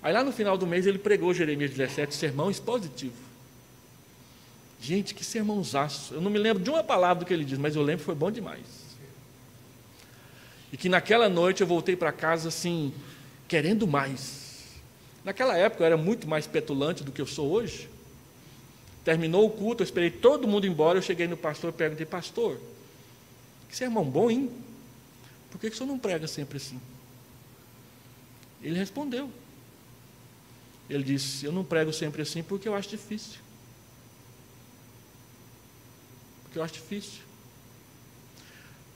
A: Aí lá no final do mês ele pregou Jeremias 17, sermão expositivo. Gente, que sermãozaço. Eu não me lembro de uma palavra do que ele disse, mas eu lembro que foi bom demais. E que naquela noite eu voltei para casa assim, querendo mais. Naquela época eu era muito mais petulante do que eu sou hoje. Terminou o culto, eu esperei todo mundo embora, eu cheguei no pastor e perguntei, pastor, que sermão bom, hein? Por que o senhor não prega sempre assim? Ele respondeu. Ele disse, eu não prego sempre assim porque eu acho difícil. Porque eu acho difícil.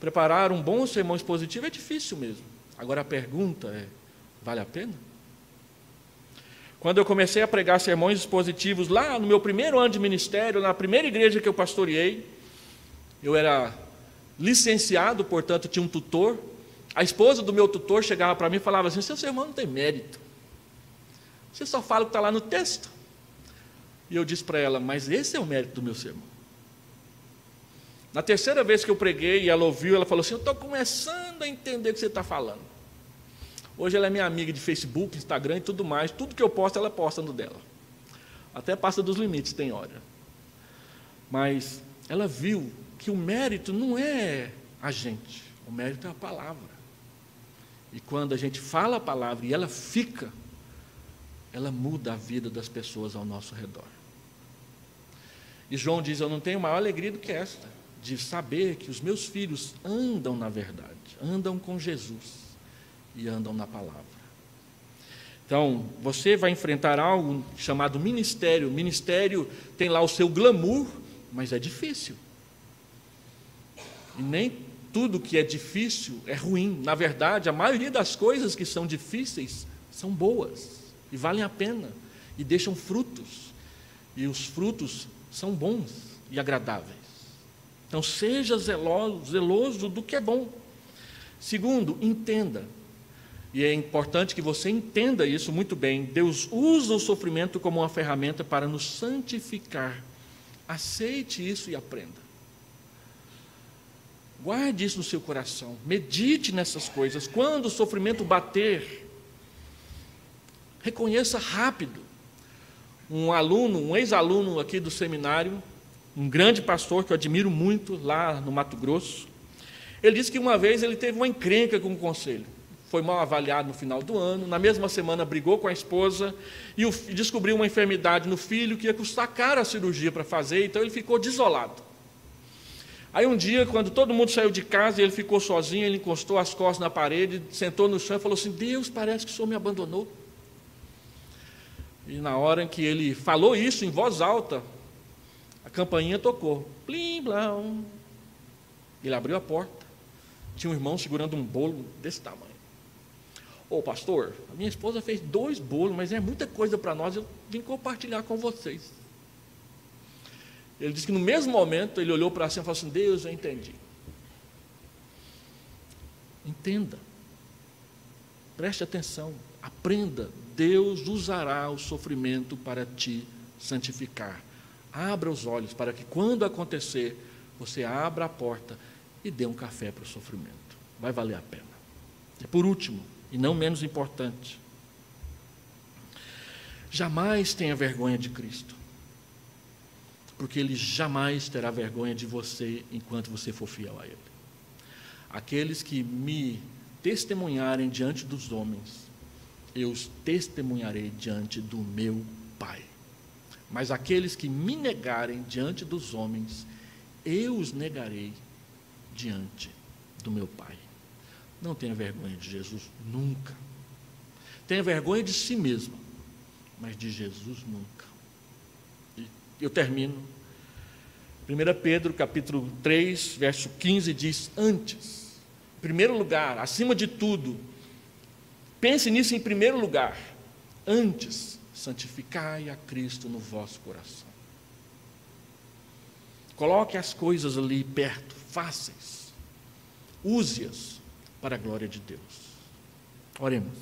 A: Preparar um bom sermão expositivo é difícil mesmo. Agora a pergunta é, vale a pena? Quando eu comecei a pregar sermões expositivos lá no meu primeiro ano de ministério, na primeira igreja que eu pastoreei, eu era licenciado, portanto tinha um tutor. A esposa do meu tutor chegava para mim e falava assim, seu sermão não tem mérito. Você só fala o que está lá no texto. E eu disse para ela, mas esse é o mérito do meu sermão. Na terceira vez que eu preguei e ela ouviu, ela falou assim, eu estou começando a entender o que você está falando. Hoje ela é minha amiga de Facebook, Instagram e tudo mais. Tudo que eu posto, ela posta no dela. Até passa dos limites, tem hora. Mas ela viu que o mérito não é a gente. O mérito é a palavra. E quando a gente fala a palavra e ela fica, ela muda a vida das pessoas ao nosso redor. E João diz, eu não tenho maior alegria do que esta, de saber que os meus filhos andam na verdade, andam com Jesus e andam na palavra. Então, você vai enfrentar algo chamado ministério. O ministério tem lá o seu glamour, mas é difícil. E nem tudo que é difícil é ruim. Na verdade, a maioria das coisas que são difíceis são boas e valem a pena e deixam frutos. E os frutos são bons e agradáveis. Então, seja zeloso do que é bom. Segundo, entenda. E é importante que você entenda isso muito bem. Deus usa o sofrimento como uma ferramenta para nos santificar. Aceite isso e aprenda. Guarde isso no seu coração. Medite nessas coisas. Quando o sofrimento bater, reconheça rápido. Um ex-aluno aqui do seminário, um grande pastor que eu admiro muito lá no Mato Grosso, ele disse que uma vez ele teve uma encrenca com o conselho. Foi mal avaliado no final do ano, na mesma semana brigou com a esposa e descobriu uma enfermidade no filho que ia custar caro a cirurgia para fazer, então ele ficou desolado. Aí um dia, quando todo mundo saiu de casa e ele ficou sozinho, ele encostou as costas na parede, sentou no chão e falou assim: Deus, parece que o Senhor me abandonou. E na hora em que ele falou isso em voz alta, a campainha tocou. Plim, blão. Ele abriu a porta. Tinha um irmão segurando um bolo desse tamanho. Ô pastor, a minha esposa fez 2 bolos, mas é muita coisa para nós, eu vim compartilhar com vocês. Ele disse que no mesmo momento ele olhou para cima e falou assim: Deus, eu entendi. Entenda. Preste atenção. Aprenda. Deus usará o sofrimento para te santificar. Abra os olhos para que quando acontecer, você abra a porta e dê um café para o sofrimento. Vai valer a pena. E por último, e não menos importante, jamais tenha vergonha de Cristo, porque Ele jamais terá vergonha de você enquanto você for fiel a Ele. Aqueles que me testemunharem diante dos homens, eu os testemunharei diante do meu Pai. Mas aqueles que me negarem diante dos homens, eu os negarei diante do meu Pai. Não tenha vergonha de Jesus nunca. Tenha vergonha de si mesmo, mas de Jesus nunca. E eu termino. 1 Pedro, capítulo 3, verso 15, diz: antes, em primeiro lugar, acima de tudo, pense nisso em primeiro lugar. Antes, santificai a Cristo no vosso coração. Coloque as coisas ali perto, fáceis. Use-as para a glória de Deus. Oremos.